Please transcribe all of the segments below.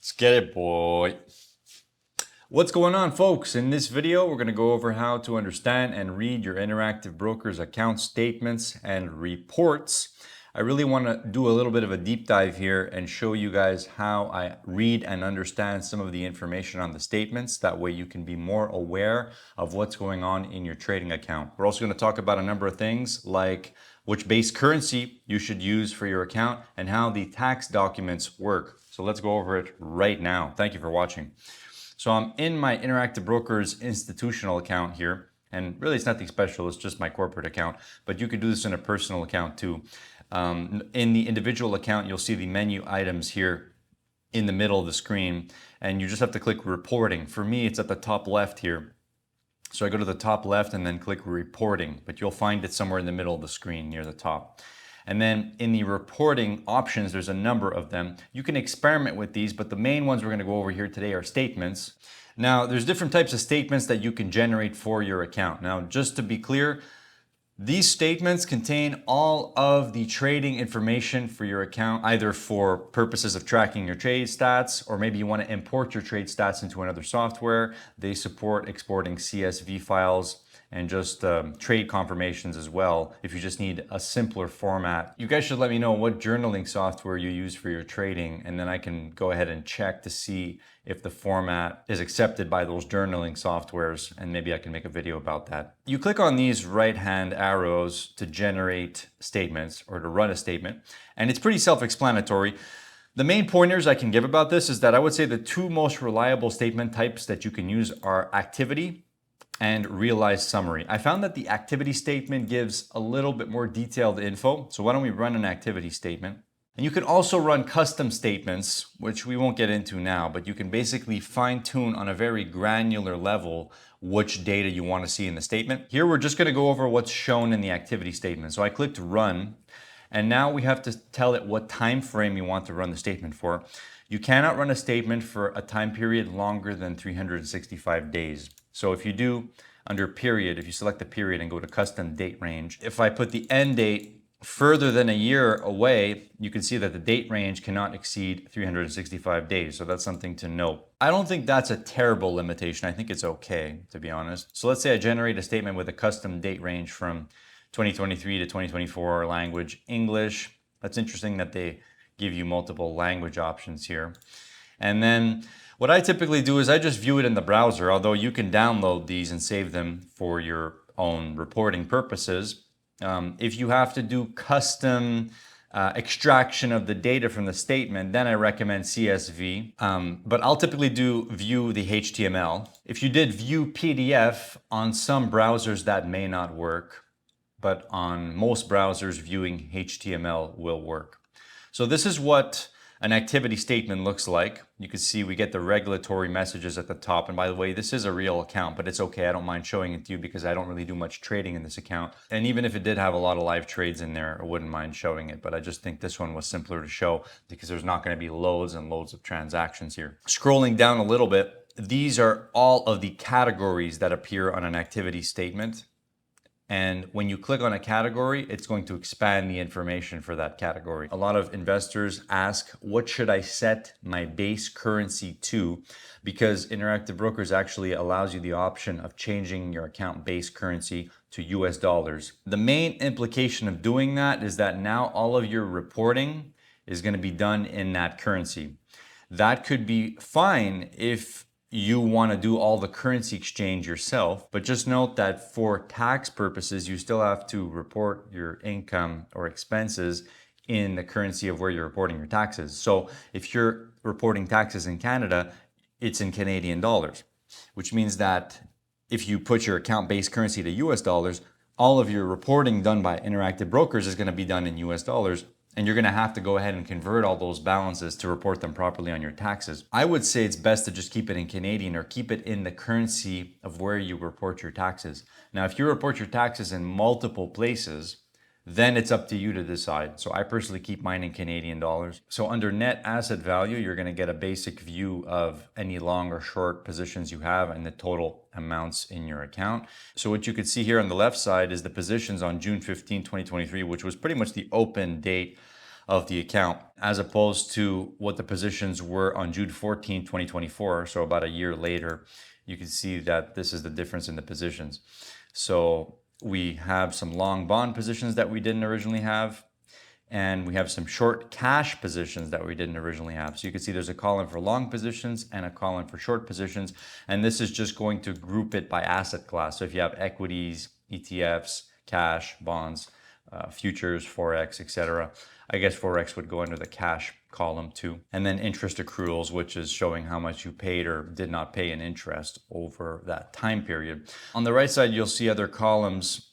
Let's get it, boy. What's going on, folks? In this video, we're going to go over how to understand and read your Interactive Brokers account statements and reports. I really want to do a little bit of a deep dive here and show you guys how I read and understand some of the information on the statements. That way you can be more aware of what's going on in your trading account. We're also going to talk about a number of things like which base currency you should use for your account and how the tax documents work. So let's go over it right now. Thank you for watching. So I'm in my Interactive Brokers institutional account here, and really it's nothing special, it's just my corporate account, but you could do this in a personal account too. In the individual account, you'll see the menu items here in the middle of the screen, and you just have to click reporting. For me, it's at the top left here. So I go to the top left and then click reporting, but you'll find it somewhere in the middle of the screen near the top. And then in the reporting options, there's a number of them. You can experiment with these, but the main ones we're going to go over here today are statements. Now, there's different types of statements that you can generate for your account. Now, just to be clear, these statements contain all of the trading information for your account, either for purposes of tracking your trade stats, or maybe you want to import your trade stats into another software. They support exporting CSV files and just trade confirmations as well if you just need a simpler format. You guys should let me know what journaling software you use for your trading, and then I can go ahead and check to see if the format is accepted by those journaling softwares, and maybe I can make a video about that. You click on these right-hand arrows to generate statements or to run a statement, and it's pretty self-explanatory. The main pointers I can give about this is that I would say the two most reliable statement types that you can use are activity and realized summary. I found that the activity statement gives a little bit more detailed info. So why don't we run an activity statement? And you can also run custom statements, which we won't get into now, but you can basically fine tune on a very granular level which data you want to see in the statement. Here, we're just going to go over what's shown in the activity statement. So I clicked run, and now we have to tell it what time frame you want to run the statement for. You cannot run a statement for a time period longer than 365 days. So if you do under period, if you select the period and go to custom date range, if I put the end date further than a year away, you can see that the date range cannot exceed 365 days. So that's something to note. I don't think that's a terrible limitation. I think it's okay, to be honest. So let's say I generate a statement with a custom date range from 2023 to 2024, language English. That's interesting that they give you multiple language options here. And then what I typically do is I just view it in the browser, although you can download these and save them for your own reporting purposes. If you have to do custom extraction of the data from the statement, then I recommend CSV. But I'll typically do view the HTML. If you did view PDF, on some browsers that may not work, but on most browsers, viewing HTML will work. So this is what an activity statement looks like. You can see we get the regulatory messages at the top. And by the way, this is a real account, but it's okay. I don't mind showing it to you because I don't really do much trading in this account. And even if it did have a lot of live trades in there, I wouldn't mind showing it. But I just think this one was simpler to show because there's not going to be loads and loads of transactions here. Scrolling down a little bit, these are all of the categories that appear on an activity statement. And when you click on a category, it's going to expand the information for that category. A lot of investors ask, what should I set my base currency to? Because Interactive Brokers actually allows you the option of changing your account base currency to US dollars. The main implication of doing that is that now all of your reporting is going to be done in that currency. That could be fine if you want to do all the currency exchange yourself, but just note that for tax purposes, you still have to report your income or expenses in the currency of where you're reporting your taxes. So if you're reporting taxes in Canada, it's in Canadian dollars, which means that if you put your account-based currency to US dollars, all of your reporting done by Interactive Brokers is going to be done in US dollars. And you're going to have to go ahead and convert all those balances to report them properly on your taxes. I would say it's best to just keep it in Canadian or keep it in the currency of where you report your taxes. Now, if you report your taxes in multiple places, then it's up to you to decide. So I personally keep mine in Canadian dollars. So under net asset value, you're going to get a basic view of any long or short positions you have and the total amounts in your account. So what you could see here on the left side is the positions on June 15, 2023, which was pretty much the open date of the account, as opposed to what the positions were on June 14, 2024. So about a year later, you can see that this is the difference in the positions. So we have some long bond positions that we didn't originally have, and we have some short cash positions that we didn't originally have. So you can see there's a column for long positions and a column for short positions. And this is just going to group it by asset class. So if you have equities, ETFs, cash, bonds, futures, Forex, etc. I guess Forex would go under the cash column too. And then interest accruals, which is showing how much you paid or did not pay in interest over that time period. On the right side, you'll see other columns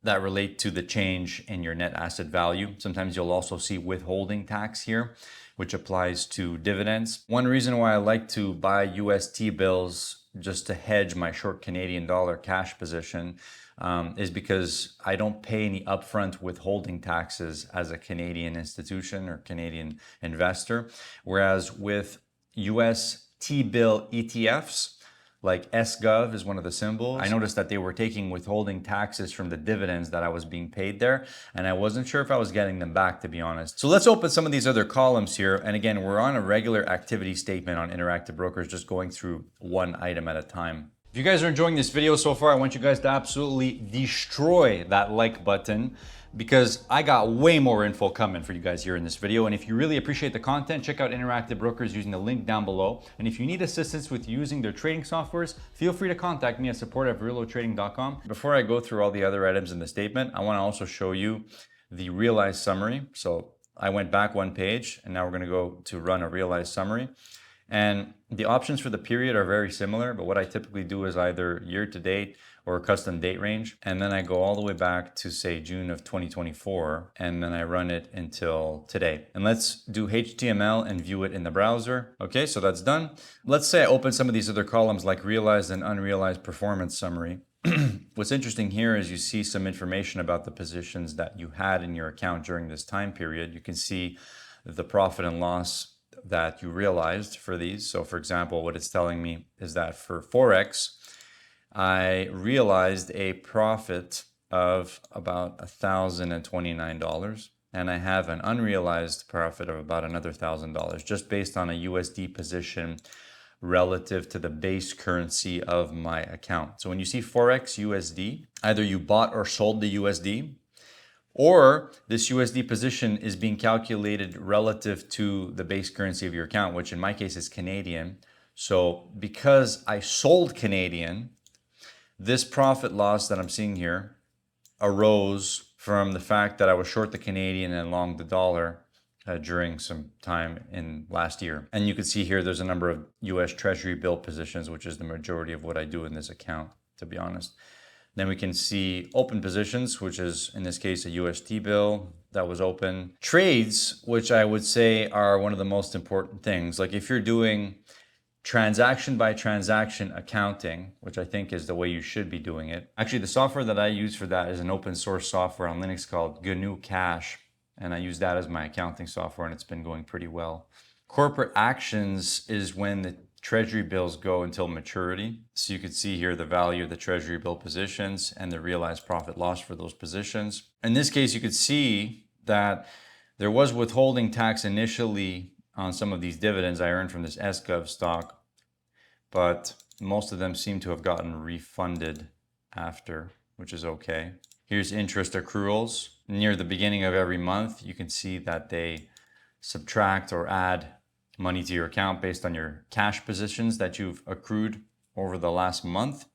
that relate to the change in your net asset value. Sometimes you'll also see withholding tax here, which applies to dividends. One reason why I like to buy UST bills just to hedge my short Canadian dollar cash position is because I don't pay any upfront withholding taxes as a Canadian institution or Canadian investor. Whereas with US T-bill ETFs, like SGov is one of the symbols, I noticed that they were taking withholding taxes from the dividends that I was being paid there, and I wasn't sure if I was getting them back, to be honest. So let's open some of these other columns here. And again, we're on a regular activity statement on Interactive Brokers, just going through one item at a time. If you guys are enjoying this video so far, I want you guys to absolutely destroy that like button, because I got way more info coming for you guys here in this video. And if you really appreciate the content, check out Interactive Brokers using the link down below. And if you need assistance with using their trading softwares, feel free to contact me at support@VerrilloTrading.com. Before I go through all the other items in the statement, I want to also show you the realized summary. So I went back one page, and now we're going to go to run a realized summary. And the options for the period are very similar, but what I typically do is either year to date or a custom date range. And then I go all the way back to, say, June of 2024, and then I run it until today. And let's do HTML and view it in the browser. Okay, so that's done. Let's say I open some of these other columns like realized and unrealized performance summary. What's interesting here is you see some information about the positions that you had in your account during this time period. You can see the profit and loss that you realized for these. So for example, what it's telling me is that for Forex, I realized a profit of about $1,029, and I have an unrealized profit of about another $1,000 just based on a USD position relative to the base currency of my account. So when you see Forex USD, either you bought or sold the USD, or this USD position is being calculated relative to the base currency of your account, which in my case is Canadian. So because I sold Canadian, this profit loss that I'm seeing here arose from the fact that I was short the Canadian and long the dollar during some time in last year. And you can see here there's a number of US Treasury bill positions, which is the majority of what I do in this account, to be honest. Then we can see open positions, which is in this case a UST bill that was open. Trades, which I would say are one of the most important things. Like if you're doing transaction by transaction accounting, which I think is the way you should be doing it. Actually, the software that I use for that is an open source software on Linux called GNU Cash. And I use that as my accounting software, and it's been going pretty well. Corporate actions is when the Treasury bills go until maturity. So you can see here the value of the Treasury bill positions and the realized profit loss for those positions. In this case, you could see that there was withholding tax initially on some of these dividends I earned from this SGov stock, but most of them seem to have gotten refunded after, which is okay. Here's interest accruals. Near the beginning of every month, you can see that they subtract or add money to your account based on your cash positions that you've accrued over the last month.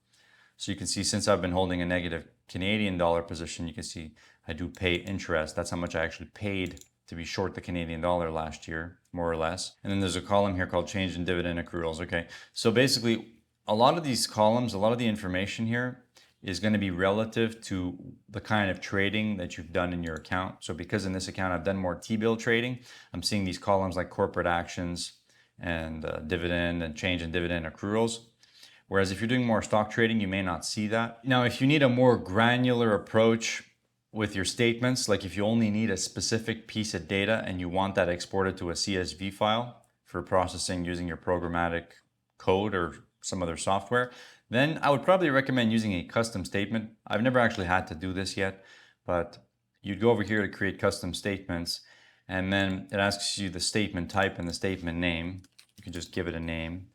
So you can see since I've been holding a negative Canadian dollar position, you can see I do pay interest. That's how much I actually paid to be short the Canadian dollar last year, more or less. And then there's a column here called change in dividend accruals. Okay, so basically a lot of these columns, a lot of the information here is going to be relative to the kind of trading that you've done in your account. So because in this account I've done more T-bill trading, I'm seeing these columns like corporate actions and dividend and change in dividend accruals. Whereas if you're doing more stock trading, you may not see that. Now, if you need a more granular approach with your statements, like if you only need a specific piece of data and you want that exported to a CSV file for processing using your programmatic code or some other software, then I would probably recommend using a custom statement. I've never actually had to do this yet, but you'd go over here to create custom statements, And then it asks you the statement type and the statement name. You can just give it a name.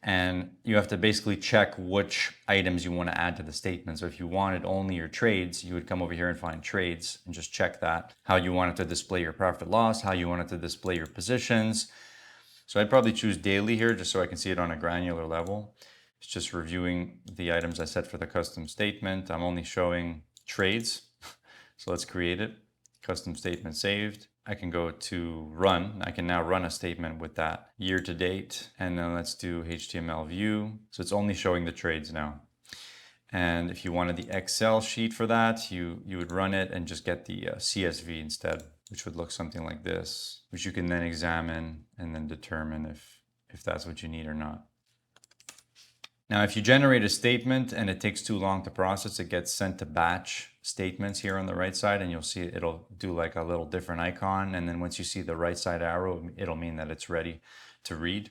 And you have to basically check which items you want to add to the statement. So if you wanted only your trades, you would come over here and find trades and just check that. How you want it to display your profit loss, how you want it to display your positions. So I'd probably choose daily here just so I can see it on a granular level. It's just reviewing the items I set for the custom statement. I'm only showing trades. So let's create it. Custom statement saved. I can go to run. I can now run a statement with that year to date. And then let's do HTML view. So it's only showing the trades now. And if you wanted the Excel sheet for that, you would run it and just get the CSV instead, which would look something like this, which you can then examine and then determine if that's what you need or not. Now, if you generate a statement and it takes too long to process, it gets sent to batch statements here on the right side, and you'll see it'll do like a little different icon. And then once you see the right side arrow, it'll mean that it's ready to read.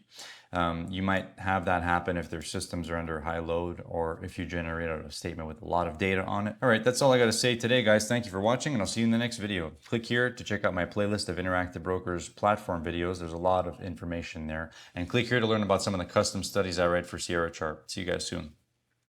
You might have that happen if their systems are under high load or if you generate a statement with a lot of data on it. All right, that's all I got to say today, guys. Thank you for watching, and I'll see you in the next video. Click here to check out my playlist of Interactive Brokers platform videos. There's a lot of information there. And click here to learn about some of the custom studies I write for Sierra Chart. See you guys soon.